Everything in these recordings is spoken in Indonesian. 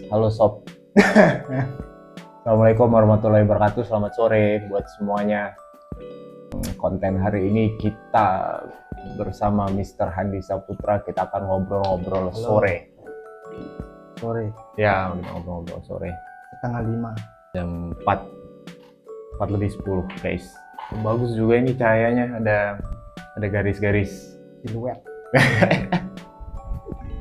Halo Sob. Assalamualaikum warahmatullahi wabarakatuh. Selamat sore buat semuanya. Konten hari ini kita bersama Mr. Handi Saputra, kita akan ngobrol-ngobrol sore. Sore Ya, ngobrol-ngobrol sore. setengah 5. Jam 4 lebih 10 guys. Bagus juga ini cahayanya, ada garis-garis Siluet.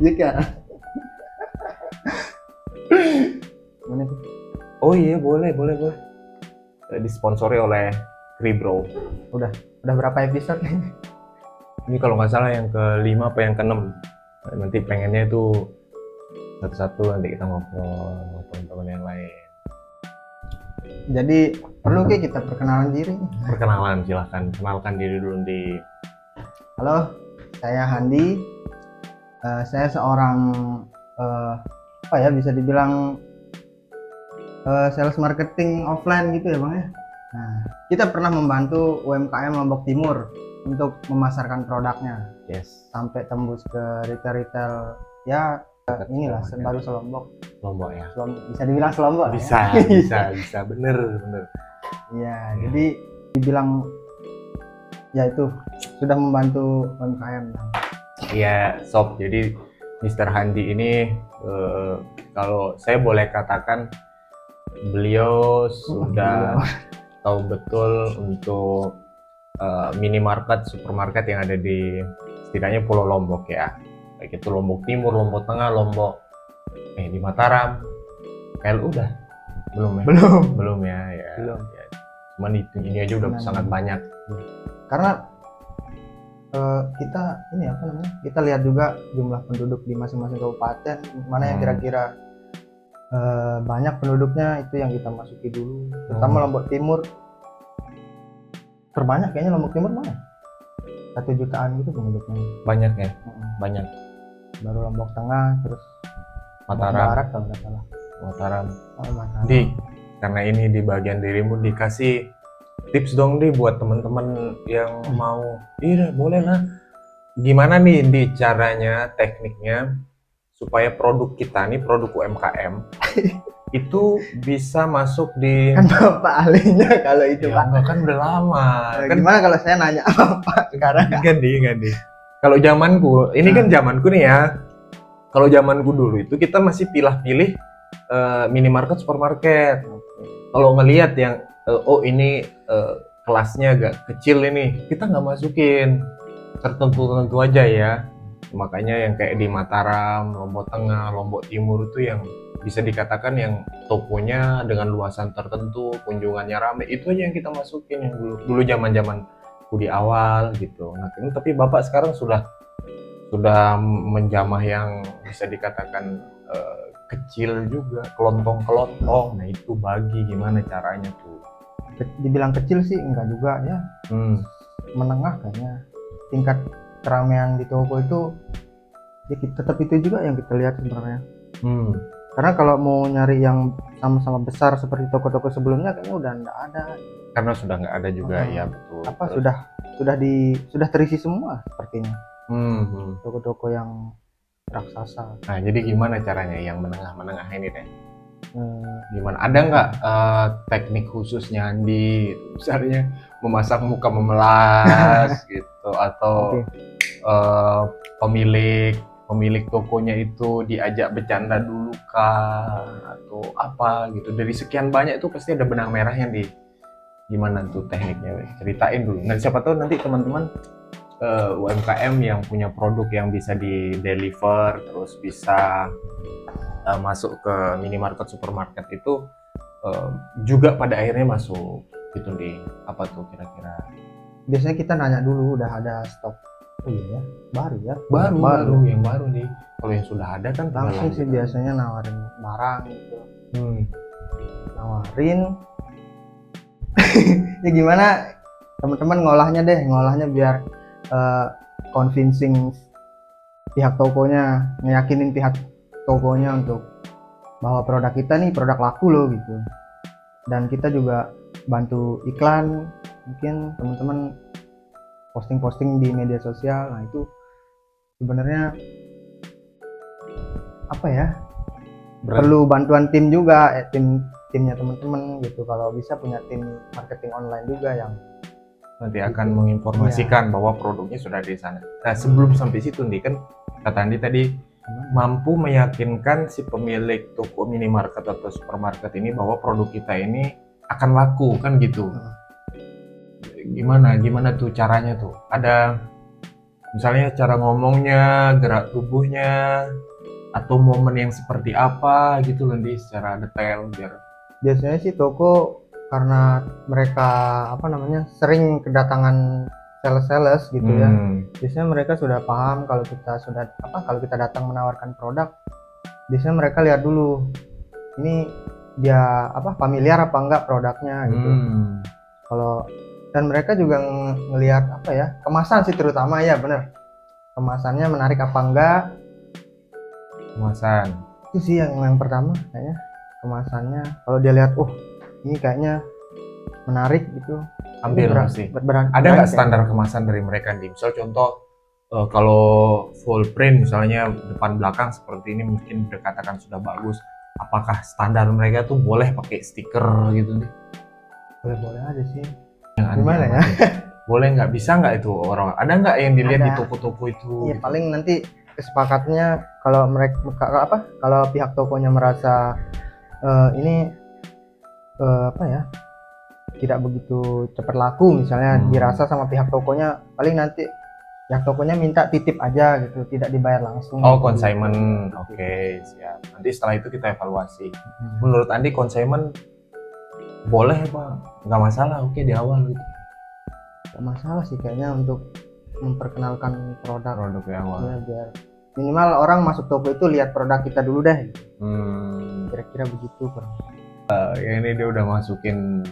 Iya kan? Mana tuh? Oh iya, boleh. Disponsori oleh Kribro. Udah berapa episode nih? Ini kalau nggak salah yang ke-5 apa yang ke-6. Nanti pengennya itu satu-satu, nanti kita ngobrol teman-teman yang lain. Jadi perlu kita perkenalan diri. Perkenalan, silahkan kenalkan diri dulu di. Halo, saya Handi. Saya seorang bisa dibilang sales marketing offline gitu ya Bang ya. Nah, kita pernah membantu UMKM Lombok Timur untuk memasarkan produknya. Yes. Sampai tembus ke retail ya inilah baru selombok. Lombok ya. Bisa dibilang selombok Bisa, ya? bisa, bener. Iya, jadi dibilang ya itu sudah membantu UMKM. Iya, Sob. Jadi Mr. Handi ini kalau saya boleh katakan beliau sudah tahu betul untuk minimarket, supermarket yang ada di setidaknya Pulau Lombok ya. Baik itu Lombok Timur, Lombok Tengah, Lombok di Mataram. udah belum ya? Belum ya. Belum. Ya. Cuman ini aja udah sangat banyak. Karena kita kita lihat juga jumlah penduduk di masing-masing kabupaten mana yang kira-kira banyak penduduknya, itu yang kita masuki dulu. Terutama Lombok Timur terbanyak kayaknya. Lombok Timur mana 1 jutaan gitu penduduknya. Banyak ya. Banyak. Baru Lombok Tengah, terus Mataram. Barat kalau nggak salah. Mataram. Mataram. Karena ini di bagian dirimu dikasih tips dong buat teman-teman yang mau. Iya, boleh lah. Gimana nih caranya, tekniknya supaya produk kita nih, produk UMKM itu bisa masuk di. Kan Bapak ahlinya kalau itu ya, Pak. kan udah lama. Gimana kalau saya nanya Bapak sekarang? Ganti. Kalau zamanku, ini kan zamanku nih ya. Kalau zamanku dulu itu kita masih pilih-pilih minimarket, supermarket. Kalau ngelihat yang ini kelasnya agak kecil ini, kita nggak masukin, tertentu aja ya. Makanya yang kayak di Mataram, Lombok Tengah, Lombok Timur itu yang bisa dikatakan yang tokonya dengan luasan tertentu, kunjungannya rame, itu aja yang kita masukin yang dulu zaman di awal gitu. Nah, tapi Bapak sekarang sudah menjamah yang bisa dikatakan kecil juga, kelontong. Nah itu bagi gimana caranya tuh? Dibilang kecil sih enggak juga ya. Menengah kayaknya. Tingkat keramaian di toko itu ya tetap itu juga yang kita lihat sebenarnya. Karena kalau mau nyari yang sama-sama besar seperti toko-toko sebelumnya kayaknya udah enggak ada. Karena sudah nggak ada juga, ya betul. Sudah terisi semua sepertinya. Toko-toko yang raksasa. Nah, jadi gimana caranya yang menengah ini deh? Gimana? Ada nggak teknik khususnya Andi, misalnya memasak muka memelas gitu, atau pemilik tokonya itu diajak bercanda dulu kah, atau apa gitu? Dari sekian banyak itu pasti ada benang merahnya gimana tuh tekniknya? Ceritain dulu. Nah, siapa tahu nanti teman-teman UMKM yang punya produk yang bisa di-deliver, terus bisa masuk ke minimarket, supermarket itu juga pada akhirnya masuk gitu apa tuh kira-kira? Biasanya kita nanya dulu udah ada stok. Oh iya ya, baru yang baru nih. Kalau yang sudah ada kan langsung sih biasanya nawarin barang gitu. Nawarin ya gimana teman-teman ngolahnya biar convincing pihak tokonya, ngeyakinin pihak tokonya untuk bahwa produk kita nih produk laku loh gitu. Dan kita juga bantu iklan, mungkin teman-teman posting di media sosial. Nah itu sebenarnya perlu bantuan tim juga, timnya teman-teman gitu. Kalau bisa punya tim marketing online juga yang nanti akan menginformasikan bahwa produknya sudah di sana. Nah, sebelum sampai situ nih kan kata Andi tadi mampu meyakinkan si pemilik toko minimarket atau supermarket ini bahwa produk kita ini akan laku kan gitu. Gimana tuh caranya tuh? Ada misalnya cara ngomongnya, gerak tubuhnya, atau momen yang seperti apa gitu nanti secara detail biar. Biasanya sih toko karena mereka sering kedatangan sales gitu ya. Biasanya mereka sudah paham kalau kita datang menawarkan produk. Biasanya mereka lihat dulu ini dia familiar apa enggak produknya gitu. Dan mereka juga ngelihat kemasan sih terutama, ya bener, kemasannya menarik apa enggak. Kemasan Itu sih yang pertama kayaknya, kemasannya. Kalau dia lihat ini kayaknya menarik gitu, ambil sih. Ada nggak standar kemasan dari mereka nih? Misal contoh kalau full print misalnya depan belakang seperti ini mungkin dikatakan sudah bagus. Apakah standar mereka tuh boleh pakai stiker gitu nih? Boleh aja sih. Gimana ya? Boleh nggak? Bisa nggak itu orang? Ada nggak yang dilihat di toko-toko itu? Iya, gitu. Paling nanti kesepakatnya kalau kalau pihak tokonya merasa ini tidak begitu cepat laku misalnya, dirasa sama pihak tokonya, paling nanti pihak tokonya minta titip aja gitu, tidak dibayar langsung. Consignment. Oke, siap. Nanti setelah itu kita evaluasi. Menurut Andi consignment boleh Pak? Nggak masalah, oke di awal gitu. Nggak masalah sih kayaknya untuk memperkenalkan produk di awal. Ya, biar minimal orang masuk toko itu lihat produk kita dulu deh. Kira-kira begitu kurang. Ya ini dia udah masukin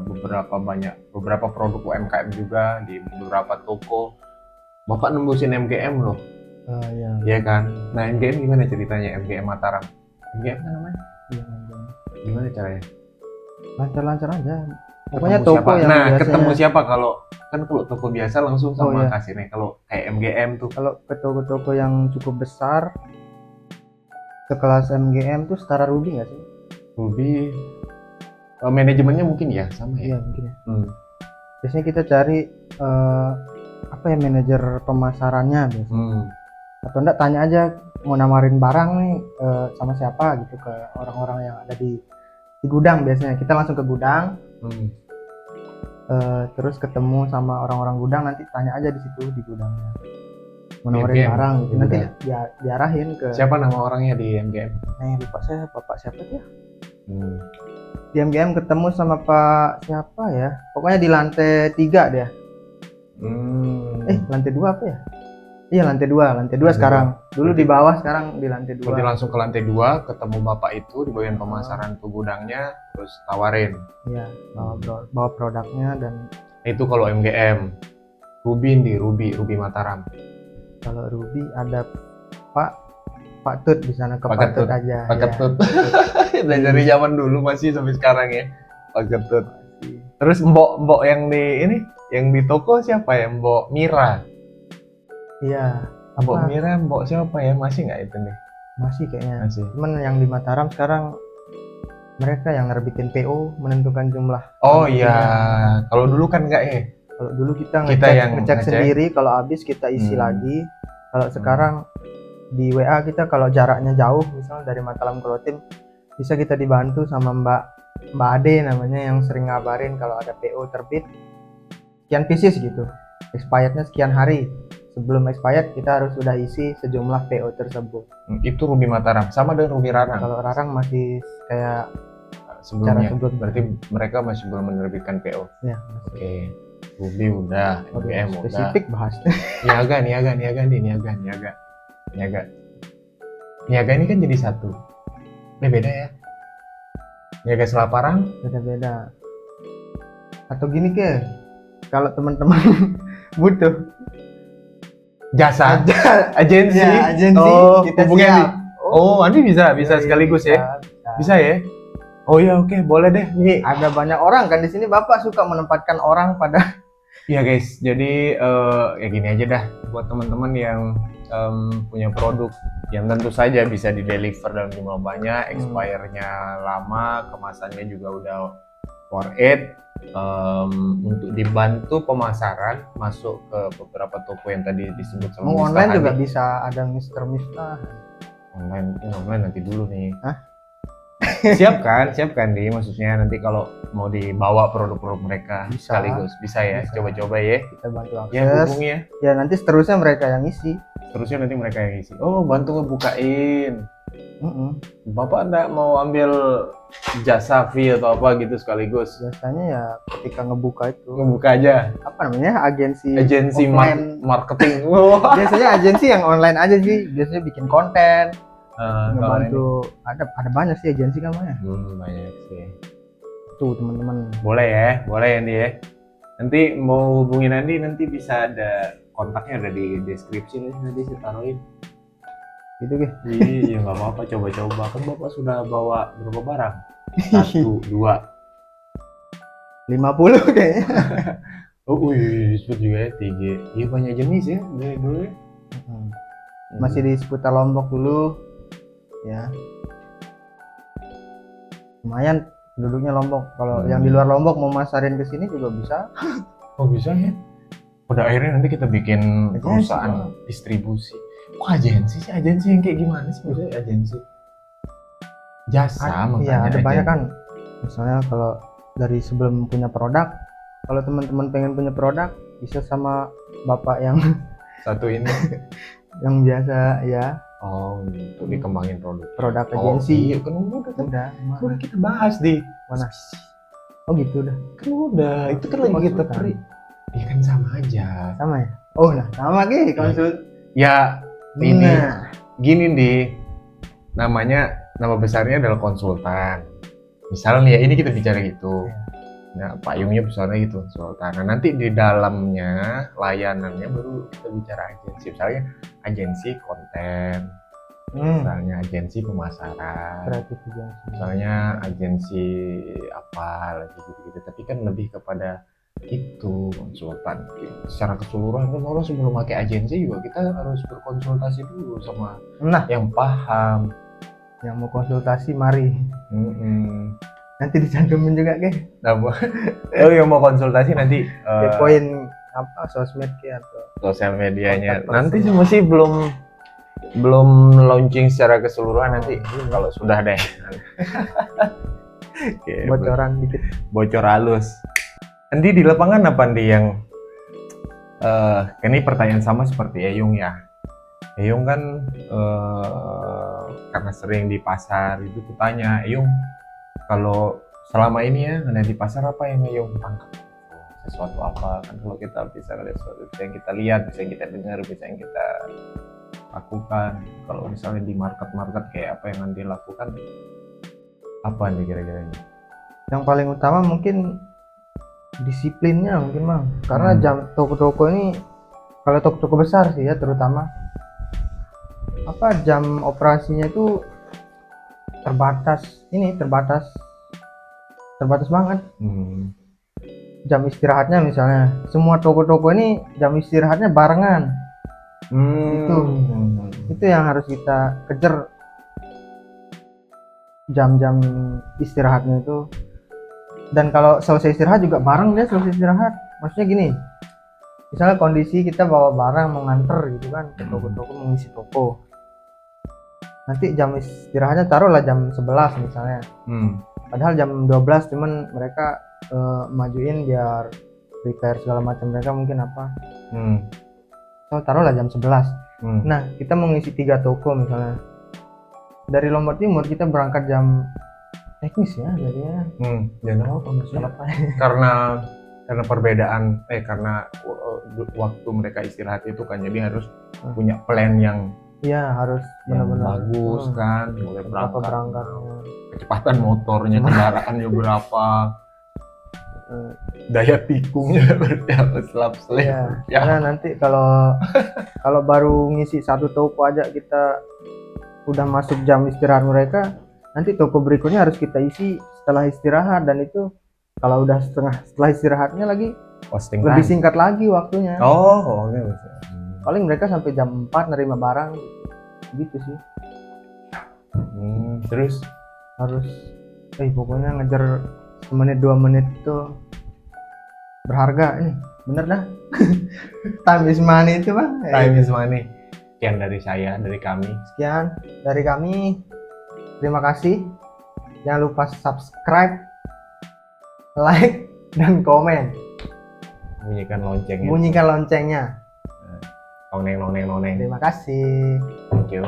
beberapa produk UMKM juga di beberapa toko. Bapak nembusin MGM loh. Iya kan. Nah MGM gimana ceritanya? MGM Mataram. MGM kan namanya? Iya MGM. Gimana caranya? Lancar-lancar aja. Pokoknya toko yang biasanya. Ketemu siapa kalau toko biasa langsung sama kasirnya. Kalau kayak MGM tuh. Kalau ke toko-toko yang cukup besar, sekelas MGM tuh setara Ruby nggak sih? Ruby. Manajemennya mungkin ya sama ya. Iya mungkin ya. Biasanya kita cari manajer pemasarannya biasanya. Atau enggak tanya aja mau namarin barang nih sama siapa gitu ke orang-orang yang ada di gudang. Biasanya kita langsung ke gudang. Terus ketemu sama orang-orang gudang, nanti tanya aja di situ di gudangnya mau nawarin barang gitu. Nanti diarahin ke siapa nama orangnya di MGM. Lupa saya, bapak siapa tuh ya. Di MGM ketemu sama Pak siapa ya, pokoknya di lantai 3 dia. Lantai 2 apa ya? Iya lantai 2 sekarang. Dulu di bawah, sekarang di lantai 2. Berarti langsung ke lantai 2 ketemu bapak itu di bagian pemasaran tuh gudangnya, terus tawarin. Iya, bawa produknya. Dan itu kalau MGM. Ruby Mataram. Kalau Ruby ada Pak Tut di sana, ke Pak Tut aja. Pak Ketut. Dari zaman dulu masih sampai sekarang ya. Pak Ketut. Terus mbok yang di toko siapa ya? Mbok Mira. Iya. Mbok Mira, mbok siapa ya? Masih nggak itu nih? Masih kayaknya. Masih. Cuman yang di Mataram sekarang mereka yang nerbitin PO, menentukan jumlah. Oh iya. Kalau dulu kan nggak ya? Kalau dulu kita ngecek sendiri, kalau habis kita isi lagi. Kalau sekarang di WA kita, kalau jaraknya jauh, misalnya dari Mataram ke Lotim, bisa kita dibantu sama Mbak Ade namanya, yang sering ngabarin kalau ada PO terbit sekian pieces gitu, expirednya sekian hari. Sebelum expired kita harus sudah isi sejumlah PO tersebut. Itu Ruby Mataram, sama dengan Ruby Rarang. Kalau Rarang masih kayak sebelumnya. Berarti mereka masih belum menerbitkan PO. Ya. Oke. Ruby udah, MGM udah. Spesifik bahas. Niaga ini kan jadi satu. Beda ya. Niaga Selaparang beda-beda. Atau gini kalau teman-teman butuh jasa agensi, kita hubungi. Andi bisa sekaligus ya. Bisa ya. Oh ya, oke, boleh deh. Nih ada banyak orang kan di sini, Bapak suka menempatkan orang pada Ya guys, jadi ya gini aja dah buat teman-teman yang punya produk yang tentu saja bisa di deliver dalam jumlah banyak, expire-nya lama, kemasannya juga udah for it, untuk dibantu pemasaran masuk ke beberapa toko yang tadi disebut sama Mau Miftah online juga tadi. bisa, ada Mr. Miftah. Online nanti dulu nih. Hah? siapkan di maksudnya nanti kalau mau dibawa produk-produk mereka Bisa. sekaligus bisa ya, Bisa. coba-coba ya. Kita bantu Ya akses. hubungi ya. Ya nanti seterusnya mereka yang isi. Terusnya nanti mereka yang isi. Oh, bantu ngebukain. Mm-mm. Bapak enggak mau ambil jasa fee atau apa gitu sekaligus? Biasanya ya ketika ngebuka itu Ngebuka aja. apa namanya, agensi Agensi offline. marketing. Wah. Biasanya agensi yang online aja sih, biasanya bikin konten, Kalau ini ngebantu. Ada banyak sih agensi kan namanya. banyak sih. Tuh teman-teman. Boleh ya Andi ya. Nanti mau hubungin Andi nanti bisa ada kontaknya, ada di deskripsi nih, nanti saya taruhin. Gitu guys. Iya nggak apa-apa, coba-coba kan Bapak sudah bawa berapa barang? 1, 2. 50 kayaknya. Oh disebut juga ya 3. Iya banyak jenis ya dari dulu ya. Masih di seputar Lombok dulu ya, lumayan penduduknya Lombok. Kalau yang di luar Lombok mau masarin ke sini juga bisa. Oh bisa ya. Pada akhirnya nanti kita bikin Agensi, perusahaan distribusi. Kok agensi sih? Agensi yang kayak gimana sih maksudnya agensi? Jasa makanya. Iya, ada agensi. banyak kan. Misalnya kalau dari sebelum punya produk, kalau teman-teman pengen punya produk bisa sama bapak yang Satu ini. yang biasa ya, Oh, untuk dikembangin produk Oh, agensi. iya kan udah kita bahas di Mana? Oh gitu udah. kan udah itu kan lagi kita Konsultan. ya kan sama aja. Sama ya? Oh nah, sama Ki, konsul. Ya ini Nah, gini nama besarnya adalah konsultan. Misalnya ya ini kita bicara gitu. Nah, payungnya besarnya gitu konsultan. Nah, nanti di dalamnya layanannya baru kita bicara agensi. Misalnya agensi konten, misalnya agensi pemasaran, kreatif agensi. misalnya agensi apa lagi gitu-gitu. Tapi kan lebih kepada itu konsultan. Secara keseluruhan kan orang sebelum pakai agensi juga kita harus berkonsultasi dulu sama Nah, yang paham. yang mau konsultasi mari. Nanti dicantumin juga Ki. Oh yang mau konsultasi nanti Kepoin apa sosmed Ki atau sosial medianya. kontak Nanti personal. masih belum launching secara keseluruhan nanti kalau sudah deh. Oke, bocoran dikit. bocor halus. Nanti di lapangan apa nih yang ini pertanyaan sama seperti Eyung ya. Eyung kan karena sering di pasar itu kutanya, Eyung kalau selama ini ya ada di pasar apa yang Eyung tangkap? Sesuatu apa kan kalau kita bisa lihat sesuatu yang kita lihat, bisa yang kita dengar, bisa yang kita lakukan. Kalau misalnya di market kayak apa yang nanti lakukan, apa nih kira-kira ini? Yang paling utama mungkin disiplinnya mungkin Bang, karena jam toko-toko ini, kalau toko-toko besar sih ya terutama, apa jam operasinya itu terbatas banget. Jam istirahatnya misalnya semua toko-toko ini jam istirahatnya barengan. Itu yang harus kita kejar, jam-jam istirahatnya itu. Dan kalau selesai istirahat juga bareng dia selesai istirahat. Maksudnya gini, misalnya kondisi kita bawa barang mau nganter gitu kan ke toko-toko, mengisi toko, nanti jam istirahatnya taruhlah jam 11 misalnya, padahal jam 12 cuman mereka majuin biar repair segala macam, mereka mungkin apa, so taruhlah jam 11. Nah kita mau ngisi 3 toko misalnya, dari Lombok Timur kita berangkat jam teknis ya jadinya. Jangan apa maksudnya? karena perbedaan karena waktu mereka istirahat itu kan, jadi harus punya plan yang harus benar-benar bagus kan, mulai berangkatnya, kecepatan motornya, kendaraannya berapa, daya tikungnya berapa, selap-selip. Karena nanti kalau baru ngisi 1 toko aja kita udah masuk jam istirahat mereka, nanti toko berikutnya harus kita isi setelah istirahat, dan itu kalau udah setelah istirahatnya lagi posting lebih time. singkat lagi waktunya. Oh, oke. Paling mereka sampai jam 4 nerima barang gitu sih. Terus Harus pokoknya ngejar 1 menit 2 menit itu berharga. Bener dah. Time is money itu bang. time is money. Sekian dari saya, dari kami. Sekian dari kami. Terima kasih. Jangan lupa subscribe, like, dan komen. Bunyikan loncengnya. Bunyikan loncengnya. Noneng. Terima kasih. Thank you.